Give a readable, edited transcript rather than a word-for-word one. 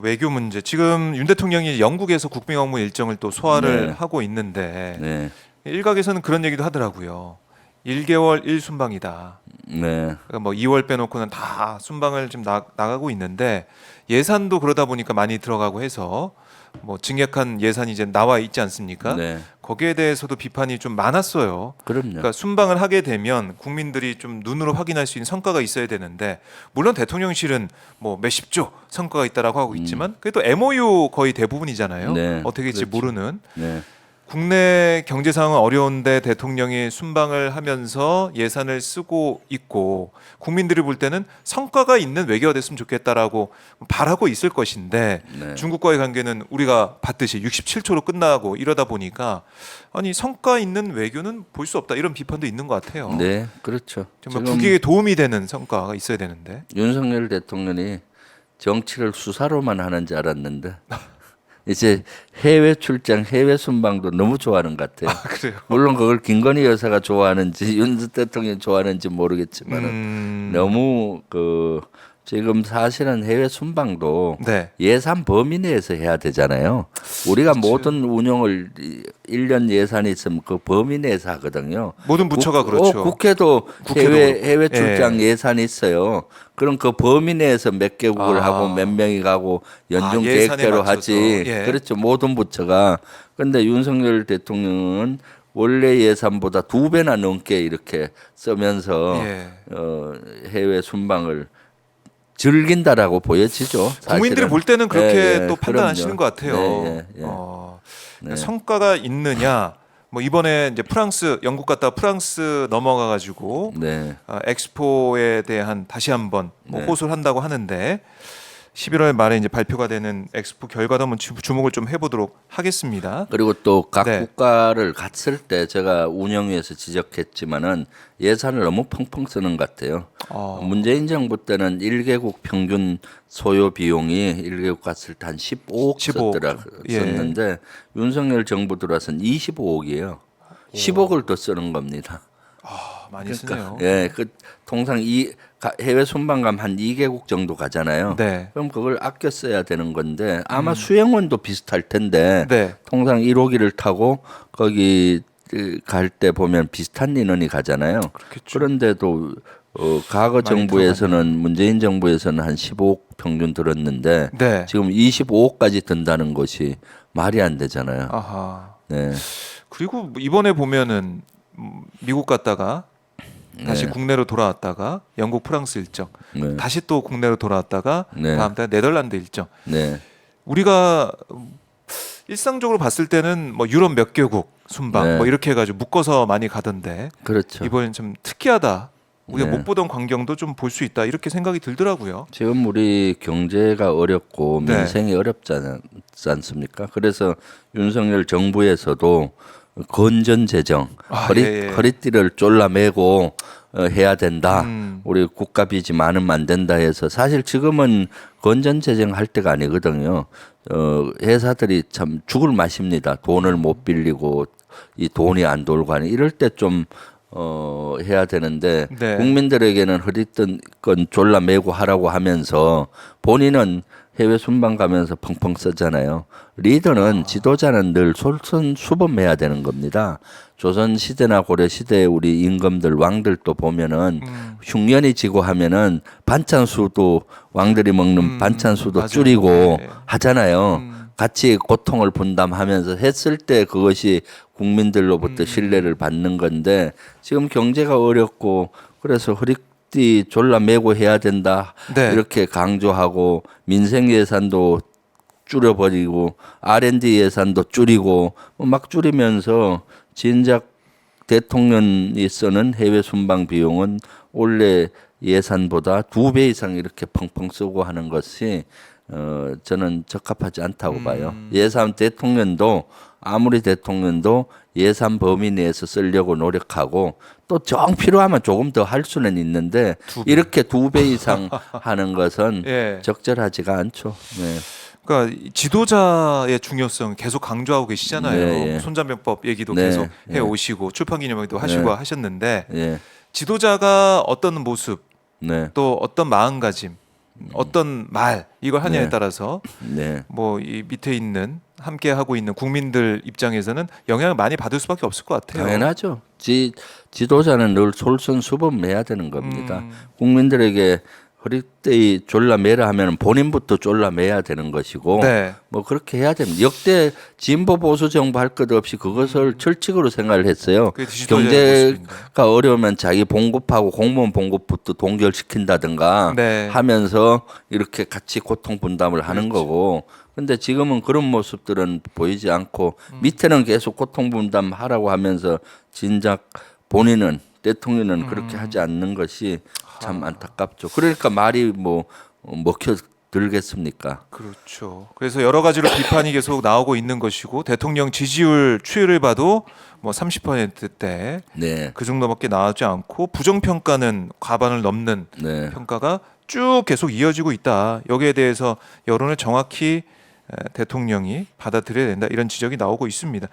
외교 문제. 지금 윤 대통령이 영국에서 국빈 업무 일정을 또 소화를 네. 하고 있는데 네, 일각에서는 그런 얘기도 하더라고요. 1개월 1순방이다. 네, 그러니까 뭐 2월 빼놓고는 다 순방을 지금 나가고 있는데 예산도 그러다 보니까 많이 들어가고 해서 뭐 증액한 예산이 이제 나와 있지 않습니까? 네. 거기에 대해서도 비판이 좀 많았어요. 그럼요. 그러니까 순방을 하게 되면 국민들이 좀 눈으로 확인할 수 있는 성과가 있어야 되는데 물론 대통령실은 뭐 몇십조 성과가 있다라고 하고 있지만 그래도 MOU 거의 대부분이잖아요. 네, 어떻게 될지 그렇죠. 모르는. 네, 국내 경제 상황은 어려운데 대통령이 순방을 하면서 예산을 쓰고 있고 국민들이 볼 때는 성과가 있는 외교가 됐으면 좋겠다라고 바라고 있을 것인데 네. 중국과의 관계는 우리가 봤듯이 67초로 끝나고 이러다 보니까 아니 성과 있는 외교는 볼 수 없다 이런 비판도 있는 것 같아요. 네, 그렇죠. 정말 지금 국익에 도움이 되는 성과가 있어야 되는데. 윤석열 대통령이 정치를 수사로만 하는 줄 알았는데 이제 해외 출장, 해외 순방도 너무 좋아하는 것 같아요. 그래요. 물론 그걸 김건희 여사가 좋아하는지 윤 대통령이 좋아하는지 모르겠지만은 너무 지금 사실은 해외 순방도 네. 예산 범위 내에서 해야 되잖아요. 우리가 그렇죠. 모든 운영을 1년 예산이 있으면 그 범위 내에서 하거든요. 모든 부처가 그렇죠. 국회도 국회도 해외 그렇고. 출장 예. 예산이 있어요. 그럼 그 범위 내에서 몇 개국을 아. 하고 몇 명이 가고 연중 예산에 계획대로 맞춰서. 하지. 예. 그렇죠. 모든 부처가. 근데 윤석열 대통령은 원래 예산보다 2배나 넘게 이렇게 쓰면서 예. 해외 순방을 즐긴다라고 보여지죠. 사실은. 국민들이 볼 때는 그렇게 예, 예, 또 판단하시는 그럼요. 것 같아요. 네, 예, 예. 그러니까 성과가 있느냐? 뭐 이번에 이제 프랑스, 영국 갔다 프랑스 넘어가 가지고 네. 엑스포에 대한 다시 한번 뭐 네. 호소를 한다고 하는데 11월 말에 이제 발표가 되는 엑스포 결과도 한번 주목을 좀 해보도록 하겠습니다. 그리고 또 각 네. 국가를 갔을 때 제가 운영위에서 지적했지만은 예산을 너무 펑펑 쓰는 것 같아요. 문재인 정부 때는 1개국 평균 소요 비용이 1개국 갔을 때 한 15억 15억. 썼는데 윤석열 정부 들어와서는 25억이에요. 10억을 더 쓰는 겁니다. 많이 쓰네요. 예, 통상 해외 순방 가면 한 2개국 정도 가잖아요. 네. 그럼 그걸 아껴 써야 되는 건데 아마 수행원도 비슷할 텐데 네. 통상 1호기를 타고 거기 갈 때 보면 비슷한 인원이 가잖아요. 그렇겠죠. 그런데도 과거 많이 정부에서는 문재인 정부에서는 한 15억 평균 들었는데 네. 지금 25억까지 든다는 것이 말이 안 되잖아요. 아하. 네. 그리고 이번에 보면은 미국 갔다가 다시 국내로 돌아왔다가 영국, 프랑스 일정, 네. 다시 또 국내로 돌아왔다가 네. 다음 달 네덜란드 일정. 네. 우리가 일상적으로 봤을 때는 뭐 유럽 몇 개국 순방 네. 뭐 이렇게 해가지고 묶어서 많이 가던데 그렇죠. 이번엔 좀 특이하다. 우리가 네. 못 보던 광경도 좀 볼 수 있다 이렇게 생각이 들더라고요. 지금 우리 경제가 어렵고 네. 민생이 어렵지 않습니까? 그래서 윤석열 정부에서도 건전 재정, 허리띠를 졸라매고 해야 된다. 우리 국가 빚이 많으면 안 된다 해서 사실 지금은 건전 재정 할 때가 아니거든요. 회사들이 참 죽을 맛입니다. 돈을 못 빌리고 이 돈이 안 돌고 하는 이럴 때 좀 해야 되는데 네. 국민들에게는 허리띠건 졸라매고 하라고 하면서 본인은 해외 순방 가면서 펑펑 쓰잖아요. 리더는 지도자는 늘 솔선수범해야 되는 겁니다. 조선 시대나 고려 시대 우리 임금들 왕들도 보면은 흉년이 지고 하면은 반찬 수도 왕들이 먹는 반찬 수도 맞아요. 줄이고 네. 하잖아요. 같이 고통을 분담하면서 했을 때 그것이 국민들로부터 신뢰를 받는 건데 지금 경제가 어렵고 그래서 허리띠 졸라매고 해야 된다 네. 이렇게 강조하고 민생 예산도 줄여버리고 R&D 예산도 줄이고 막 줄이면서 진작 대통령이 쓰는 해외 순방 비용은 원래 예산보다 2배 이상 이렇게 펑펑 쓰고 하는 것이 저는 적합하지 않다고 봐요. 예산 아무리 대통령도 예산 범위 내에서 쓰려고 노력하고 또 정 필요하면 조금 더 할 수는 있는데 이렇게 2배 이상 하는 것은 예. 적절하지가 않죠. 네. 그러니까 이 지도자의 중요성 계속 강조하고 계시잖아요. 네, 예. 손자병법 얘기도 네, 계속 예. 해 오시고 출판기념회도 하시고 하셨는데 예. 지도자가 어떤 모습 네. 또 어떤 마음가짐 어떤 말 이걸 하냐에 네. 따라서 네. 뭐 이 밑에 있는 함께 하고 있는 국민들 입장에서는 영향을 많이 받을 수밖에 없을 것 같아요. 당연하죠. 지도자는 늘 솔선수범해야 되는 겁니다. 음. 국민들에게 허리띠 졸라매라 하면 본인부터 졸라매야 되는 것이고 네. 뭐 그렇게 해야 됩니다. 역대 진보 보수 정부 할 것 없이 그것을 철칙으로 생각을 했어요. 그게 지도자의 모습인데. 경제가 어려우면 자기 봉급하고 공무원 봉급부터 동결시킨다든가 네. 하면서 이렇게 같이 고통 분담을 하는 거고 근데 지금은 그런 모습들은 보이지 않고 밑에는 계속 고통 분담하라고 하면서 진작 본인은 대통령은 그렇게 하지 않는 것이 참 안타깝죠. 그러니까 말이 뭐 먹혀 들겠습니까? 그렇죠. 그래서 여러 가지로 비판이 계속 나오고 있는 것이고 대통령 지지율 추이를 봐도 뭐 30%대 네, 그 정도밖에 나오지 않고 부정 평가는 과반을 넘는 네. 평가가 쭉 계속 이어지고 있다. 여기에 대해서 여론을 정확히 대통령이 받아들여야 된다. 이런 지적이 나오고 있습니다.